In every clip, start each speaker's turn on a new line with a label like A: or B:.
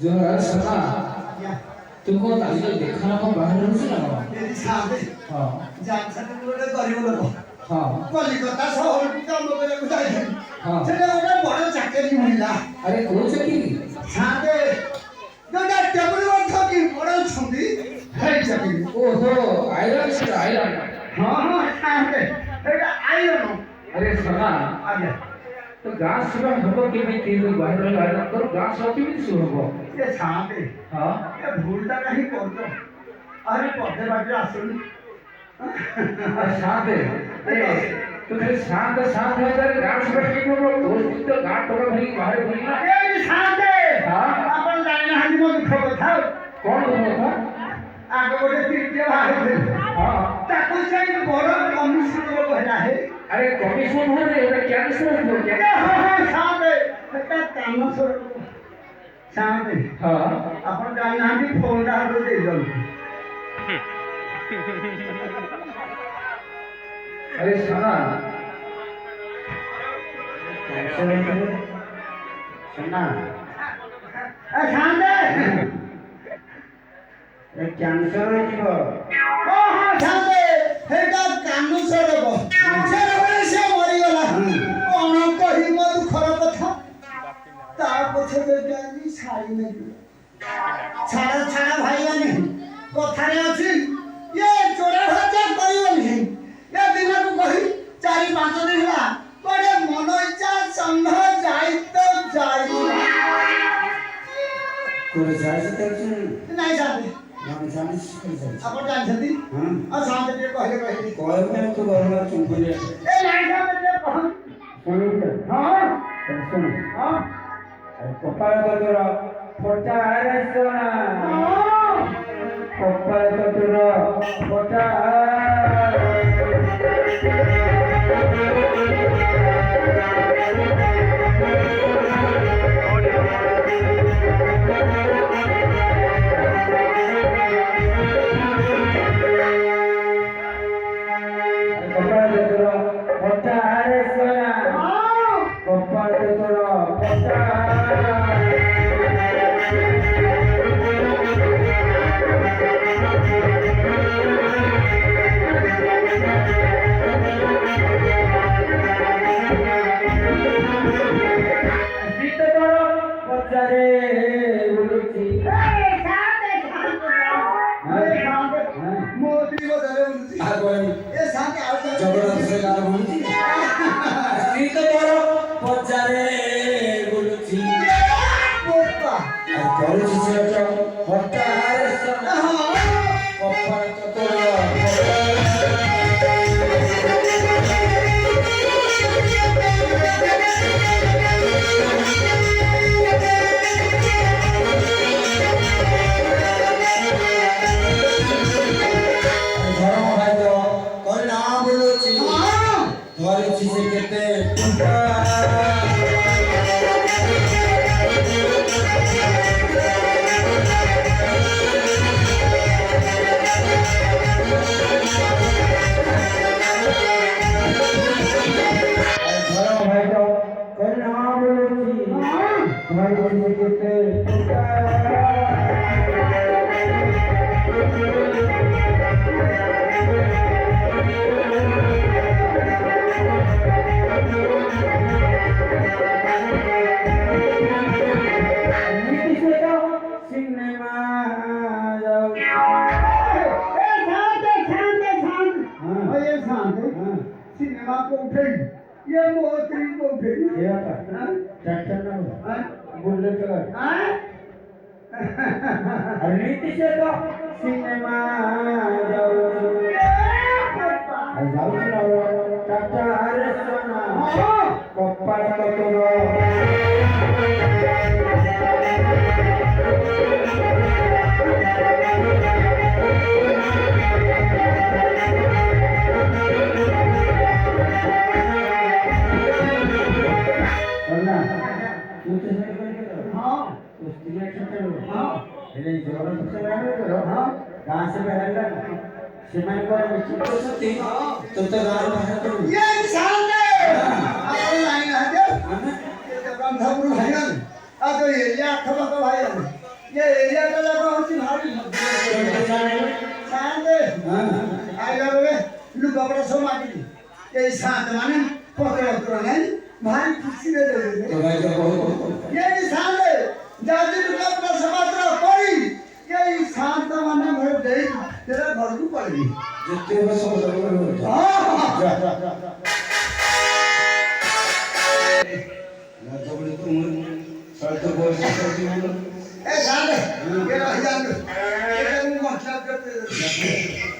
A: जो सुना तुमको आजकल देखा ना बाहर रहूँ ना
B: मेरी साथे
A: हाँ
B: जानसा तो बोले गरीब लोग
A: हाँ
B: कलिकता शहर को काम करे को जाए
A: हाँ
B: सेटा ओटा बड़ चाकरी मिला
A: अरे कौन चाकरी
B: साथे जोटा टेबल वर्थ की बड़ छंदी है चाकरी
A: ओहो आयरन से आयरन
B: हां साथे एटा आयरन
A: अरे सुना
B: आ गया
A: तो गांव सुबह हबो के में तीन लोग बाहर रह आयरन करो गांव सब भी सुबह हबो
B: ये साथे
A: हाँ
B: ये भूलता नहीं करतो अरे पौधे बाटे आसुन
A: शांत है तो फिर शांत शांत है तेरे गांव सुबह के में दोस्त तो गांव टोला भरी बाहर भरी ना
B: ए साथे
A: हाँ
B: अपन जाने हां मो दुख था
A: कौन था
B: आगे बोले तृतीय भाग
A: हाँ
B: ताको से बड़ कमिशन लोग है
A: अरे कमिशन हो रे এটা क्या किसने हो क्या
B: हां साथे এটা কাম সর साथे
A: हाँ
B: अपन जाने हां फोन दा दे दो
A: अरे सुना
B: सुना ए साथे
C: ए कैंसर हो
B: ओ हां साथे हेटा कानू सड़ब से रे से मरी गला कोन कहि मो दुखर कथा ता पछे बेजानी साई नहीं छाड़ा छाड़ा भाई आने कथा रे अछि ये जोड़ा भजा करियो नहीं ये दिन को कहि 4-5 दिन होला बड़े मन इच्छा संघ जाई तो जाई
C: कोरे जाय से टेंशन
B: नहीं जाते
C: हम जाने से कर जाय
B: अपन जान छथि
C: हां
B: आ शांत के कहले
C: कोय में तो बरला चुप ले
B: ए नहीं जाते कहन
C: सुन के
B: हां
C: सुन
B: हां
C: कपाल तो तोरा फोटा है सोना कपाल तो तोरा फोटा
B: मोदी बदले
C: आ कोई
B: ए साथे आउ
C: जबरदस्त से गाना बोलती सी तो तोरो पचारे बोलती
B: पोपा
C: आ करू से जो फोटा है सोना कपाल तो तोरा
B: सिनेमा को उठे ये मोती को उठे
C: ये आता ट्रैक्टर ना हो बुलेट का
B: हां
C: रीति से तो सिनेमा जाओ जाओ ना टाटा अरे सोना कपाल तो तोरो
B: हां
C: ele joga no celular, कहाँ से बहला सीमेंट को मिक्सी कर सकती तो गाड़ी बाहर करो
B: ये इंसान है अपन लाइन है ये जब रामधापुर भाईगन ଆଉ ତ ଏରିଆ ଆଖପାଖ ଭାଇ ଏ ଏରିଆଟା ଯାକ ହଉଛି ଭାରି ସାନ୍ତେ ଆଇଲା ବେଳେ ଲୁଗାପଟା ସବୁ ମାଗିଲି ଏଇ ସାନ୍ତେ ମାନେ ପତ୍ର ନାହିଁ ଭାରି ଖୁସିରେ ଦେବେ ଏଇ ସାନ୍ତେ ଯାଉଛି ଲୁଗାପଟା ସମାତ୍ର କରି ଏଇ ସାନ୍ତ ମାନେ ମୋର ଦେଇ ତେରା ଘରକୁ ପଳେଇବି
C: ଯେତେ
B: ए साले ये रह जान ये मुंह मतलब करते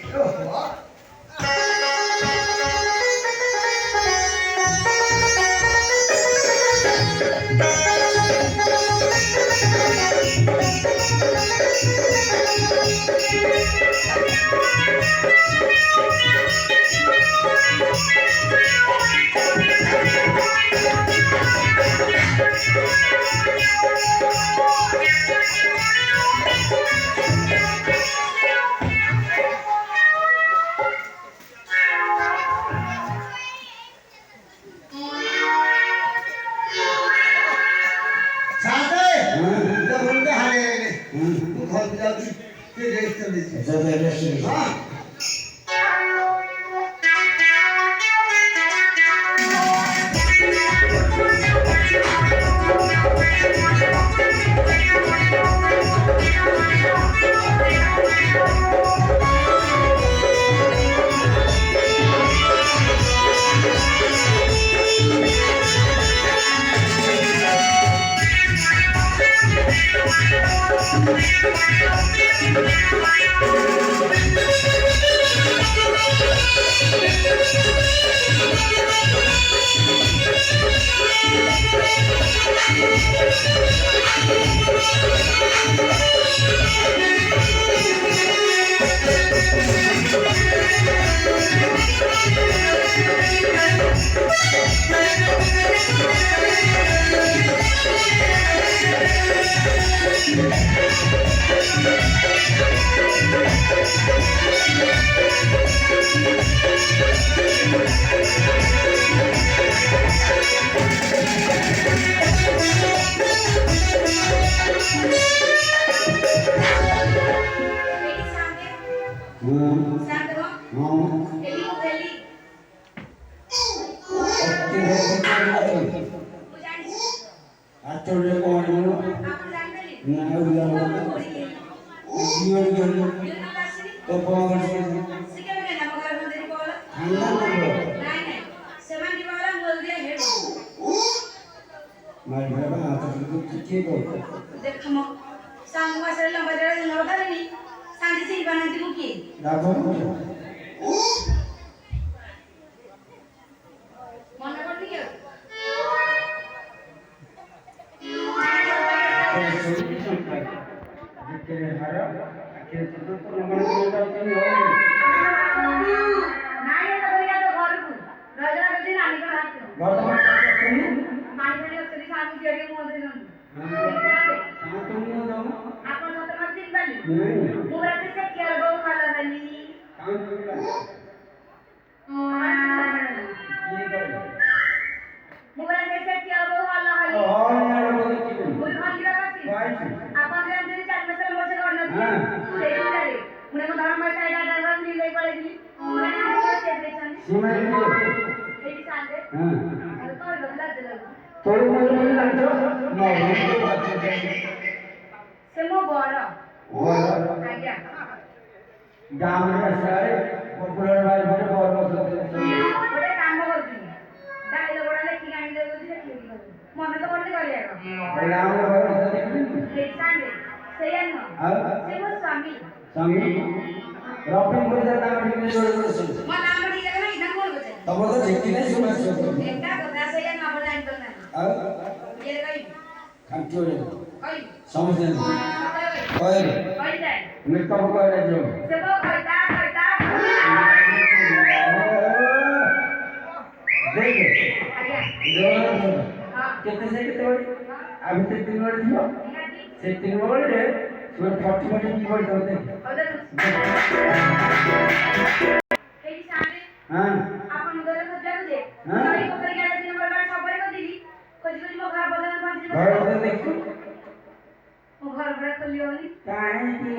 D: ଘରେ ଖୋଲିବନି
C: କାହିଁକି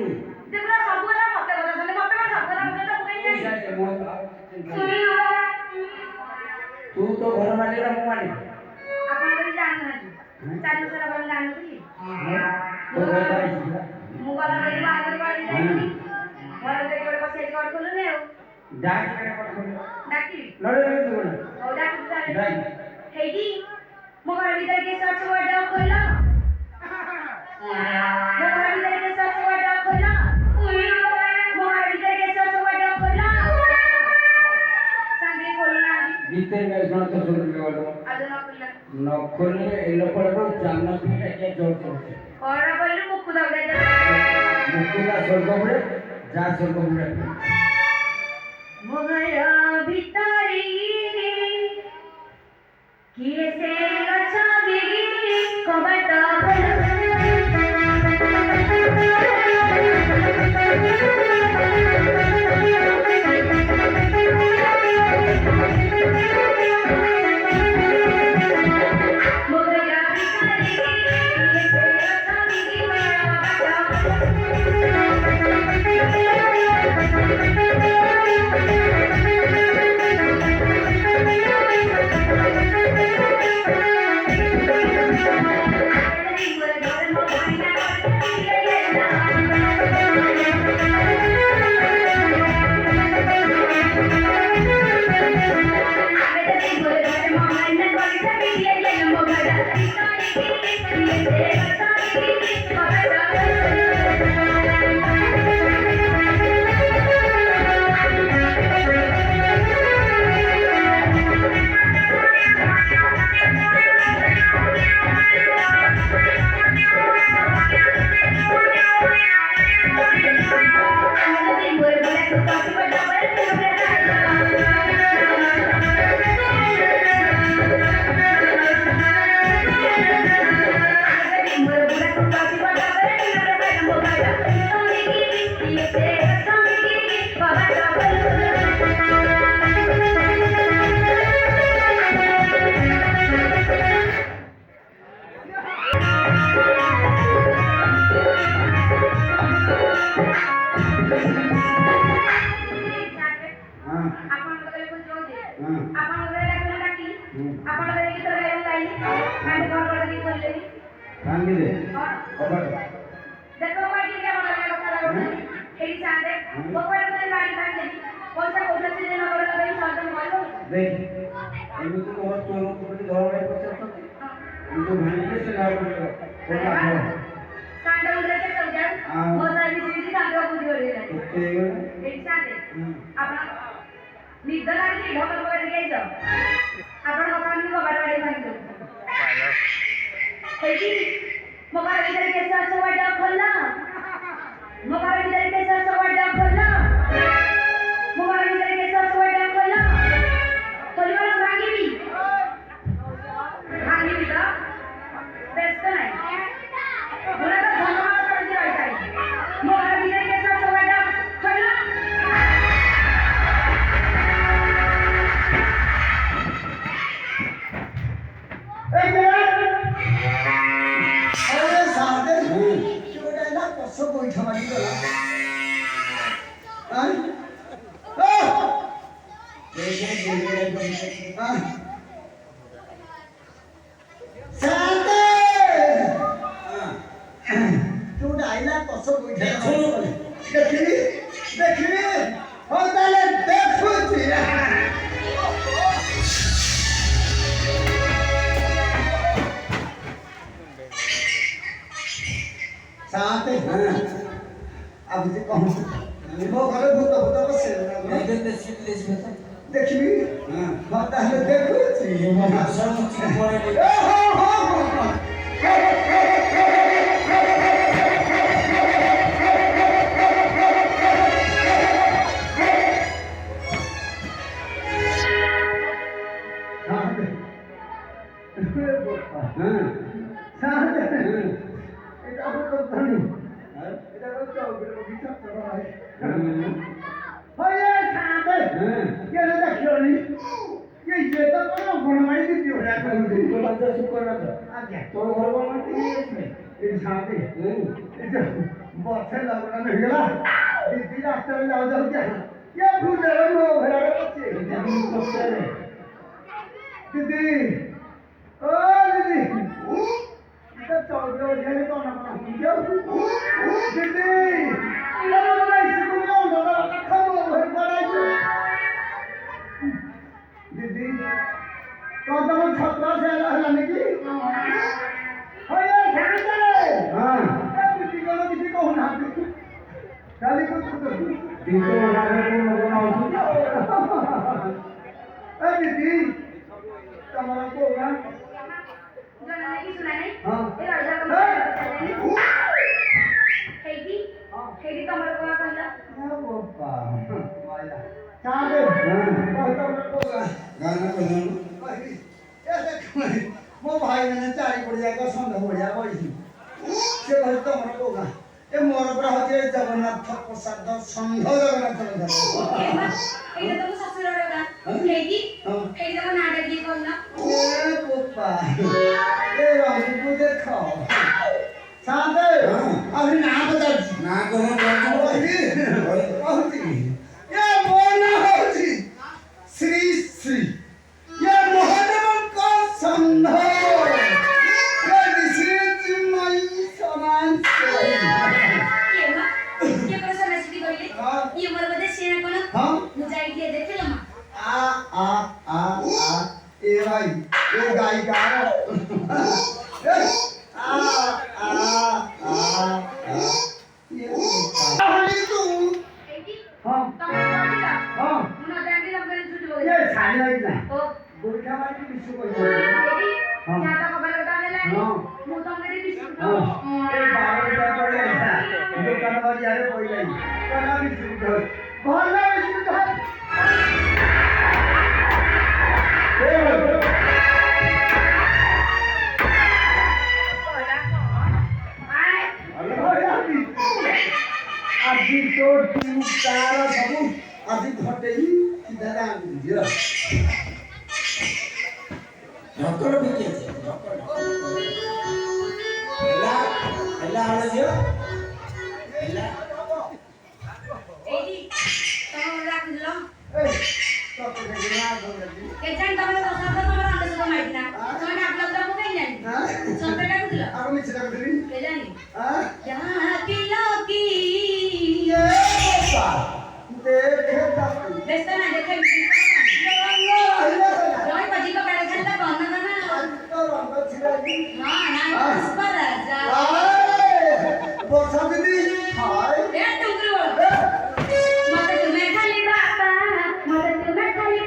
D: ଦେଖୁନ ସବୁ ହେଲା ମତେ କଥା ମତେ କଣ ସବୁ ହେଲା ମତେ ତ ପକେଇ
C: ତୁ ତ ଘର ମାଲିକ ମୁଁ ମାଲିକ
D: ଆପଣ ଯଦି ଜାଣିନାହାନ୍ତି ଚାଲୁ ସାରା ଭଲ ଜାଣିନଥିଲି ମୁଁ ଗଲା କରି ବାହାଘର ବାଡ଼ି ଯାଇଥିଲି ଘର ଦେଖି ଗୋଟେ ବସି ଏଠି କଣ ଖୋଲୁନି ଆଉ ଡାକିବି ହଉ ଡାକୁଛି ତାହେଲେ ହେଇଟି ମୋ ଘର ଭିତରେ କିଏ ସଚ ୱାର୍ଡ ଖୋଲିଲ ମୋ ଘର ଭିତରେ କିଏ ସଚ ୱାର୍ଡ ଖୋଲିଲ ମୋ ଘର ଭିତରେ କିଏ ସଚ ୱାର୍ଡ ଖୋଲିଲ ସାଙ୍ଗେ ଖୋଲୁନାହାନ୍ତି
C: ଭିତରେ ଶୁଣ ତ ଶୁଣ
D: ଆଜି ନ ଖୋଲିଲା
C: न खोलने ये लोग को जानना भी है क्या जोड़ करते
D: और बोले मुक्कु दबड़े
C: मुक्कु का स्वर्ग में जा स्वर्ग में
D: मोहरा भितारी किए से अच्छा गिरी कबता
C: तो घर
B: ଏଠି ଶାନ୍ତି ବର୍ଷେ ଲଗ୍ନ ହେଇଗଲା ଦିଦି ରାସ୍ତାରେ ଯାଉ ଯାଉ କିଏ ଭୁଲରେ ମୋ ଘରେ ଅଛି ଦିଦି ଓ ଦିଦି ଚौधरी ओझियाले कौन हुन्थ्यो दिदी मलाई स्कुलमा हुँदा खाऊ भरि पढाइछु दिदी कदम छत्र सेला हलाने कि होय छाडे हां दिदी कोन दिदी कहू ना खाली को दिदी मारे को आउँछु ए दिदी तमरा को ना
D: जानने की सुना नहीं
B: हां
D: ए राजा का हेदी हेदी कमर को कहला
B: बाबा माया चाँदे गाना बजाउनु म भाइ मैंने चारी पड़ियाको सन्देह बढिया बढी से भरि त मन को गा ए मोर पर हते जगन्नाथ प्रसाद संघ जगन्नाथ
D: ए तो ससुर रा हेदी हेदी को नाटक की कहला
B: ए पोपा ए रंग को देखो चाँदे अभी ना बजा ना कहूँ ये मोना होती श्री श्री ये मोहन का संघ ये श्री चिन्मयी समान
D: ये पर समझती कोई ये मोर बदे सेना कोन
B: हां
D: मुझाई के देखे लो
B: आ ए भाई ए गाय का ये हली तू हां हां
D: मुना दांडी लंबे झूठ बोल
B: ये छाली आई ना
D: ओ
B: गुरखा मारी विश्व को
D: हेदी
B: हां
D: ज्यादा खबर बता ले
B: हां
D: मु तो मेरी बिस्कुट
B: ए 12 रुपया पड़े ऐसा दुकान वाली आरे कोई नहीं कना विश्व को घर में विश्व आदि तो टीम तारा सब आदि घटेई सीधा आंगु दियो
C: ढक्कन भी के छे ढक्कन एला आले दियो एला
D: हेदी तम राख दिलो
B: ए तो के ना गो
D: के जान तम तो सब तम अंदर से माहिती ना तम आपला तो मुके नाही
B: हां
D: सब टाक दिलो
B: आरो मी चिता करली
D: के जानी
B: हां
D: यहाँ किलो की
B: ये बा देखे तक
D: बेस्ता ना देखे रोई पजी को पड़े खेलता कौन ना ना
B: तो रंग छिराई
D: हां ना उस पर राजा
B: आए बोसा दीदी हाय
D: ए टुकरी बोलो मत तुम्हें खाली बाबा मत तुम्हें खाली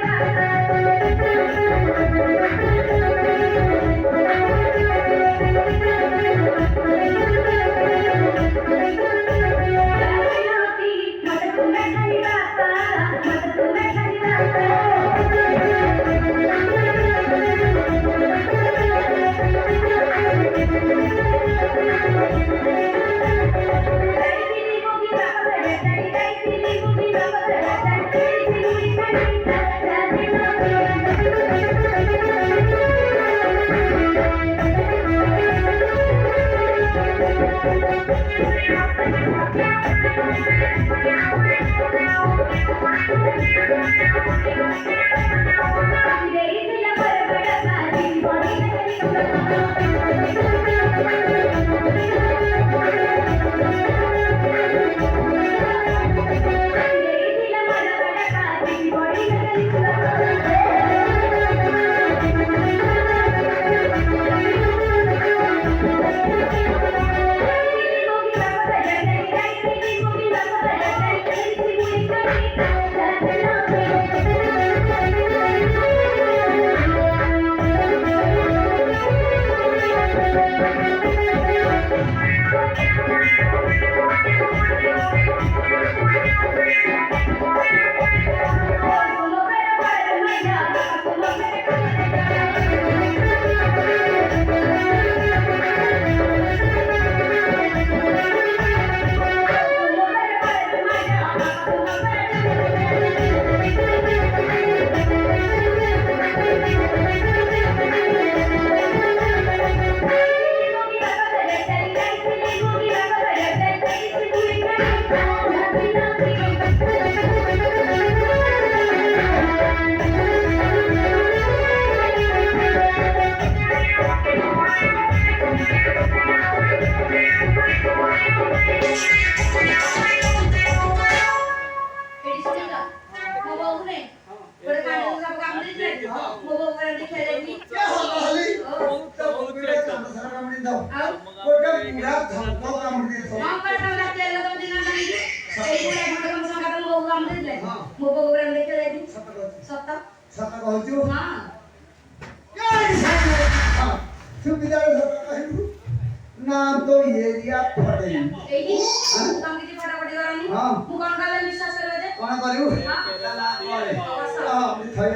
E: Thank you.
D: कम देले
B: हां
D: मो प्रोग्राम देखे जाई
B: सत कहू
D: सत
B: सत कहू
D: हां
B: हां सुविधा सत कहू नाम तो ये दिया फटे
D: एडी तुम किती फटाफटी करनी
B: हां
D: मु कोन काले विश्वास करबे जे
B: कोन करियो
D: हां
B: चला करे हां थई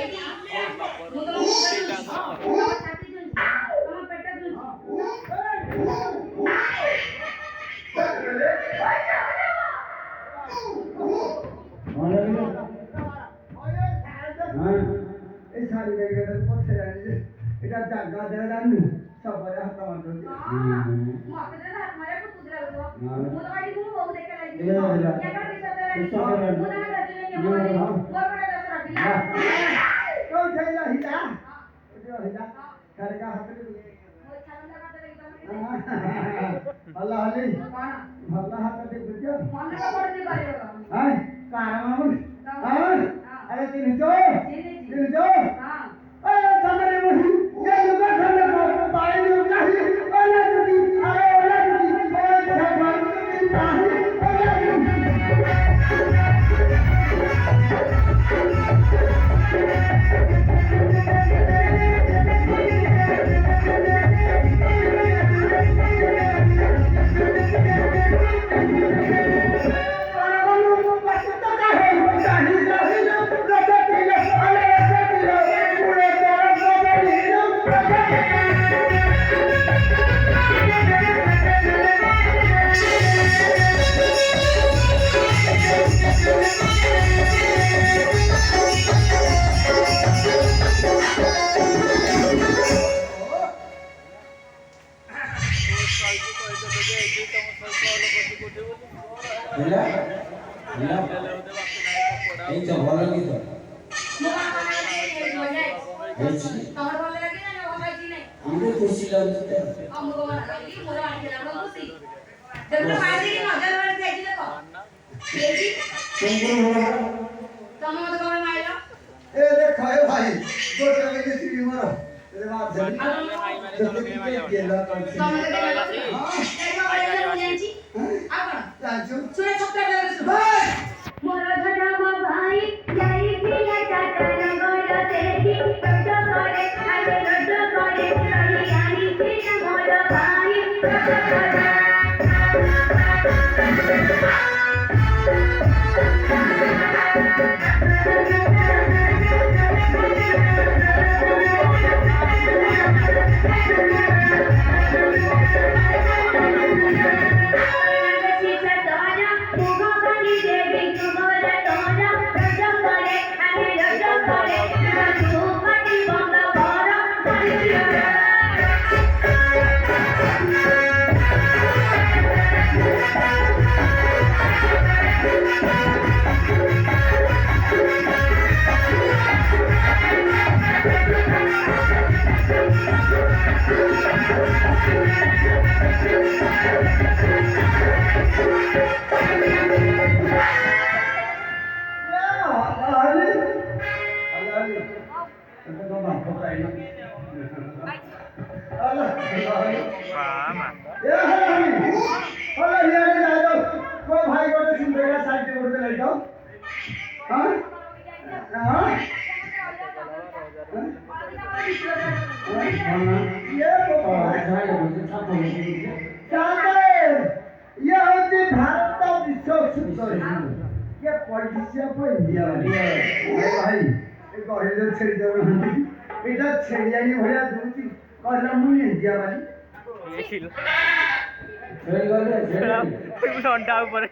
D: एडी मु तो छाती जुन तम पेट जुन
B: ए सारी बेगे तो पछे जानी एटा जागा देलानु सब बड़ा हाथ मार दो
D: मु आपे हाथ मारे को तुदरा हो मु तो गाड़ी मु बहु देखे लागी या का विश्वास करे मु ना रजने के मोर बड़ा दसरा बिला
B: कोई थैला हिला जो हिला करका हाथ में
D: मो छान लगा दे एकदम
B: अल्लाह अली
D: हां
B: भला हाथ में बुझो
D: मन का पड़ नहीं करे
B: हां कारमामुन हां अरे तीन जो
D: हां
B: अरे समरे मुही ये लुगा खले को पाए लुगा ही ओला तुदी अरे ओला तुदी ओला छापा ताही ओला
C: ହେଲା ହେଲା ଏଇ ତ ଭଲ ଗୀତ ହେଇଛି
D: ତମର ଭଲ ଲାଗେ ନା ଭଲ ଲାଗି ନାହିଁ
C: ଆମକୁ ଖୁସି ଲାଗୁଛି ତ
D: ଆମକୁ ଭଲ ଲାଗି ମୋର ଆଣିଲା ଆମ ଖୁସି ଯେତେ ମାରି କି ନଜର ମାରି ଯାଇକି ଦେଖ ଏଇଠି ତମେ ମତେ କଣ ମାରିଲ
B: ए देखो ए भाई गोटे में के सीढ़ी मारो तेरे बात से गेला कर
D: ତମେ କେତେ ମାରିଲ ହାं ଏଇଟା କହିଲେ ମୁଁ ଜାଣିଛି ଆଉ କଣ
B: जांचू
D: ଶୁଣେ ଛକ୍କା ବେଳ ଶୁଣ
B: बस
D: ମୋର ଧର୍ମ ଭାଇ ଯାଇଥିଲା ଚାଟର ଗୋଳ ସେଠି ରଜ করে ଆରେ ରଜ করে ସହି ଆଣିଥିଲା ମୋର ଭାଇ ରଜ করে
A: अंडा ऊपर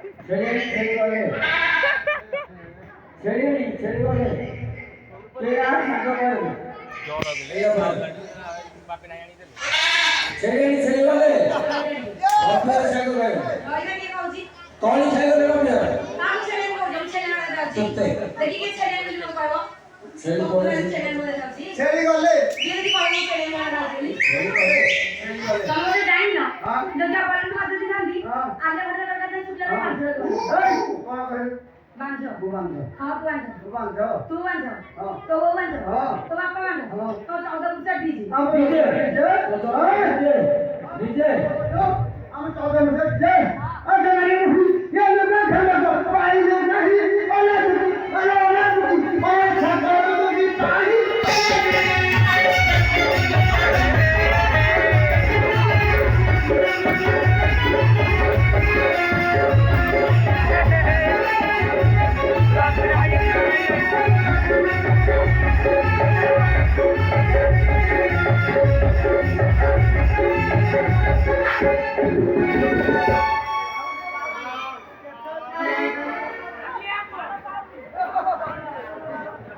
C: डीजे
B: আমি তবে মধ্যে যে আরে মানে ইয়া লোক খেলা তো পাইলে নাহি ওলা দুটি ওলা দুটি ওলা ছাতা দুটি পাই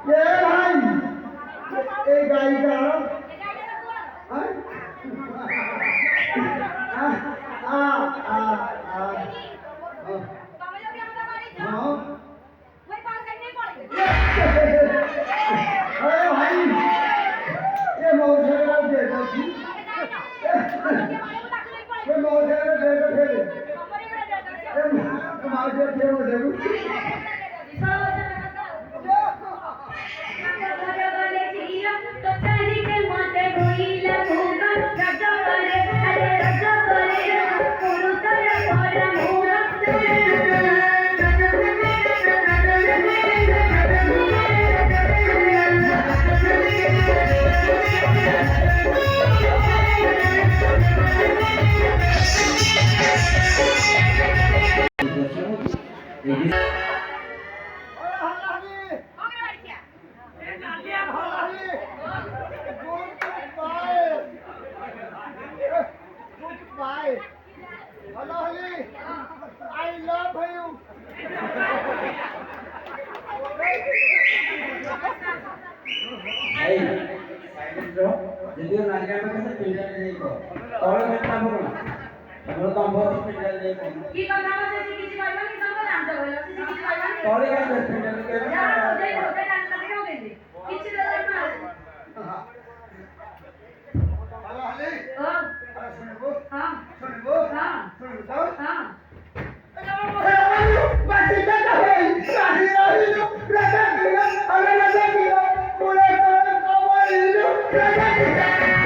B: ये भाई ये गाड़ी का अरे भाई ये मौसम का देखो जी ये मौसम का देखो थे तुम्हारे थे वो जरूर Hello, honey. I love you.
C: भाई साइलेंट रहो यदि नालिया में कैसे पिंजरा नहीं को तौले में काम करो हमरो काम बहुत पिंजरा नहीं को
D: की কথা আছে কিছু কইবা কি সব জানতে হলো কিছু কইবা না
C: तौले का पिंजरा नहीं को
D: यार ওই ওই টান লাগে ওই দিন কিছু দেয় না
B: Hello, honey.
D: ও
B: सुनो
D: हां
B: सुनो
D: हां
B: सुनो बताओ
D: हां
B: बाजी करता है राजी राजी राजा किया अरे राजा किया पूरे कमाई राजा किया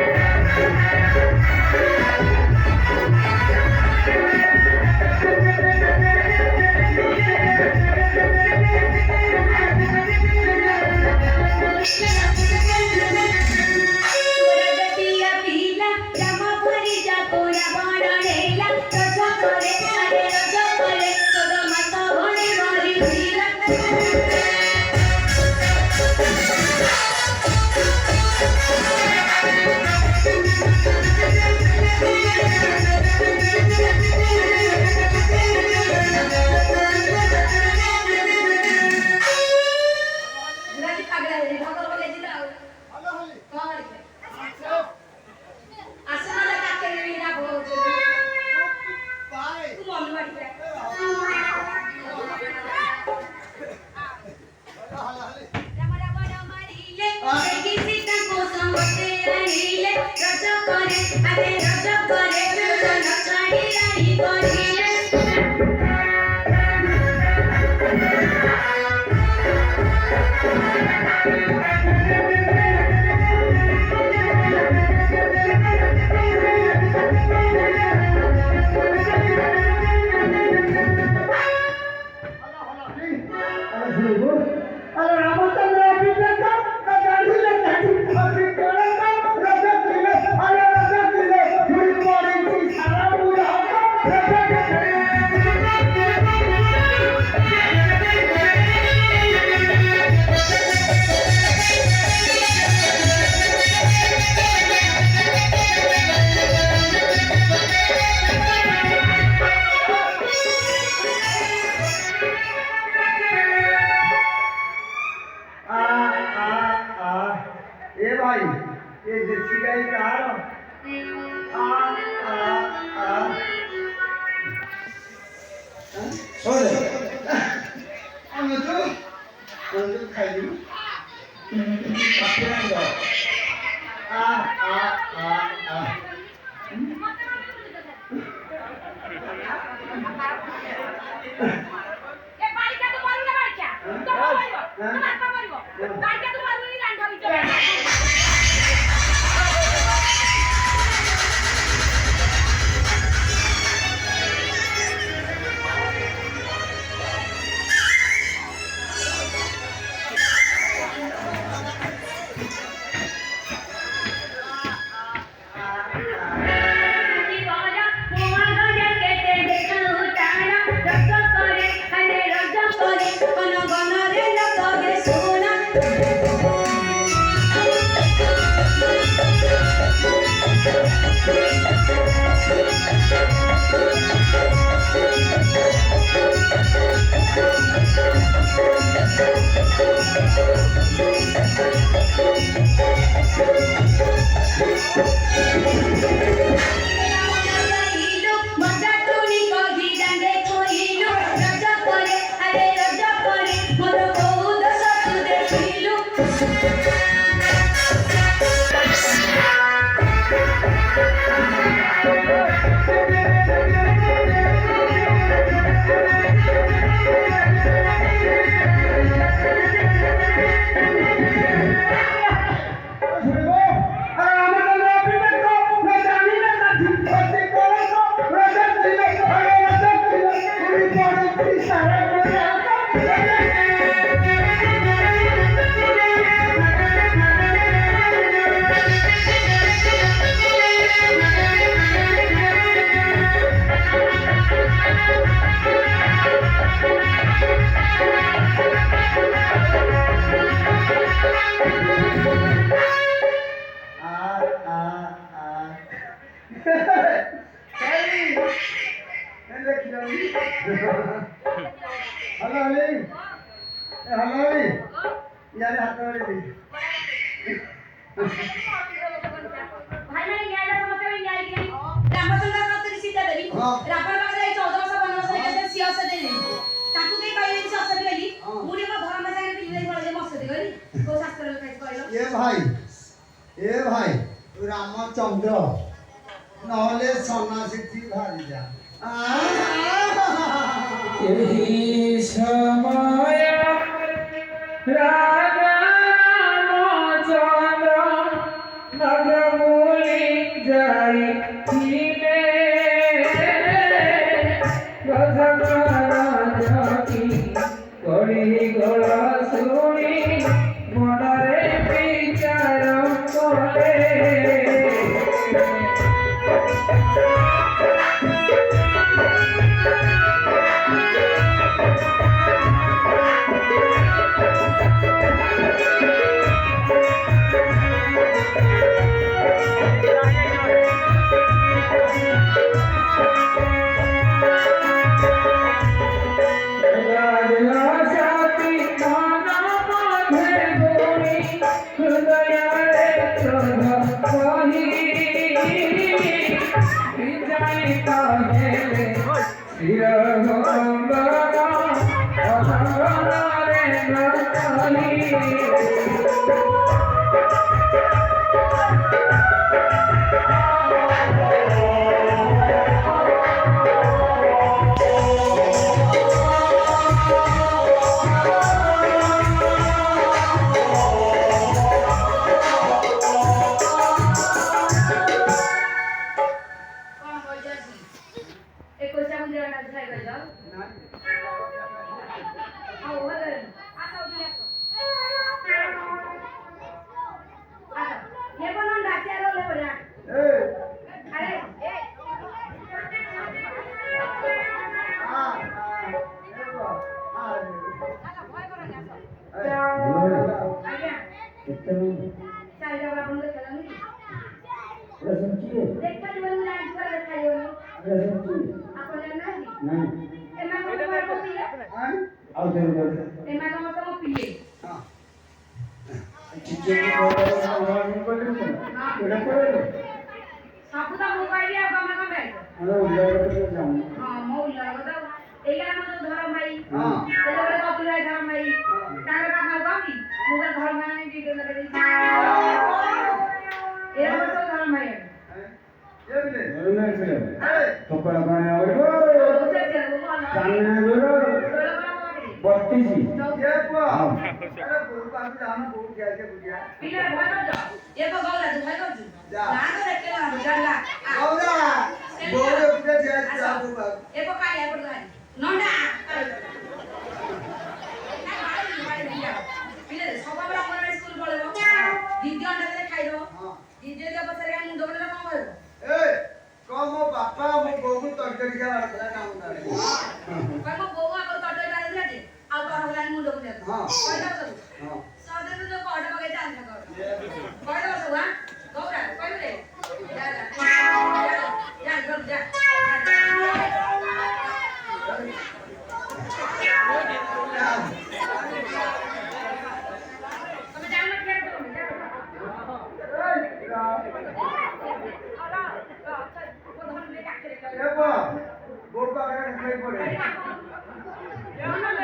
B: ए भाई रामचंद्र नहले सन्यासी थी भारी जा
A: यही समय राजा रामचंद्र नगरमूली जाई थीले राजा की कड़ी गला सुनी मनरे विचार करे
B: ଏ ବା ବୋଉ ପାଖରେ ଖାଇ ପଡେ ଏ ଭୟ କର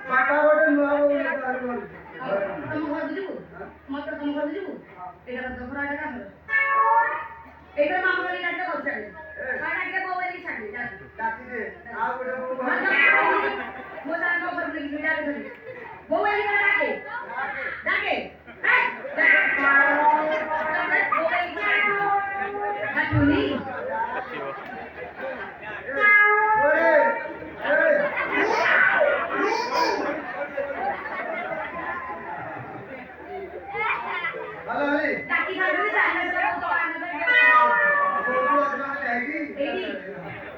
B: ବାପା ଗୋଟେ ନୂଆ ବୋଉ
D: ତମ ଘର ଯିବୁ ମତେ ତମ ଘର ଯିବୁ ଏଇଟା ତ ଘର ଆଡେ କାମ ଏଇଟା ମାମା ବୋଲି ଡାକ କରୁଛାଡେ କାଟା ବୋଉ ବୋଲି ଛାଡି
B: ଡାକି ଦେ ଆଉ ଗୋଟେ ବୋଉ
D: ମୋ ସାଙ୍ଗ ଘର ବୋଲି ଭିଡା ଧରି ବୋଉ ବୋଲି ଡାକେ ଡାକେ ହାତୁନି
B: Halo Ali.
D: Kaki kaki sana sana to ana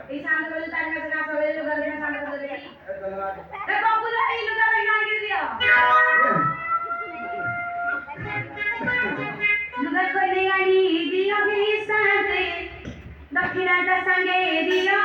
D: ei sana kali tanya sana sore lu gale sana kali eh babu la ei lu gale na ke dia lu gale koi nahi ani diya bhi sate dakhina da sange diya